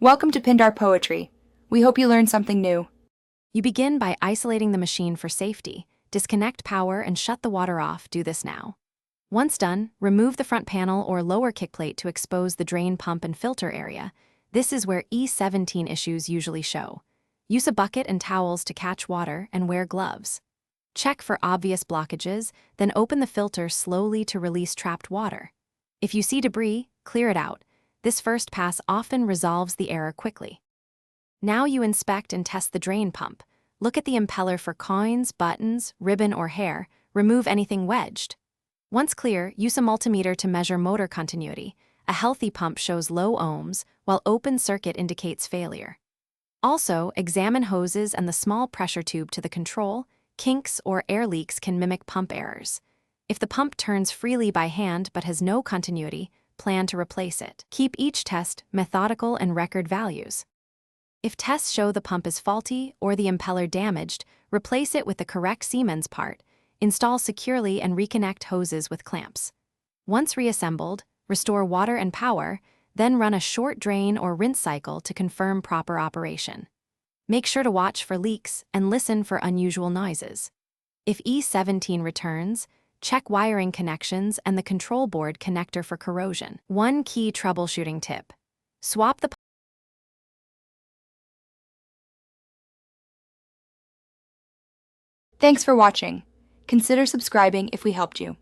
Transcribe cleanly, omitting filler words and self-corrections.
Welcome to Pindar Poetry. We hope you learned something new. You begin by isolating the machine for safety. Disconnect power and shut the water off. Do this now. Once done, remove the front panel or lower kickplate to expose the drain pump and filter area. This is where E17 issues usually show. Use a bucket and towels to catch water and wear gloves. Check for obvious blockages, then open the filter slowly to release trapped water. If you see debris, clear it out. This first pass often resolves the error quickly. Now you inspect and test the drain pump. Look at the impeller for coins, buttons, ribbon, or hair. Remove anything wedged. Once clear, use a multimeter to measure motor continuity. A healthy pump shows low ohms, while open circuit indicates failure. Also, examine hoses and the small pressure tube to the control. Kinks or air leaks can mimic pump errors. If the pump turns freely by hand but has no continuity, plan to replace it. Keep each test methodical and record values. If tests show the pump is faulty or the impeller damaged, replace it with the correct Siemens part. Install securely and reconnect hoses with clamps. Once reassembled, restore water and power, then run a short drain or rinse cycle to confirm proper operation. Make sure to watch for leaks and listen for unusual noises. If E17 returns, check wiring connections and the control board connector for corrosion. One key troubleshooting tip: swap the Thanks for watching. Consider subscribing if we helped you.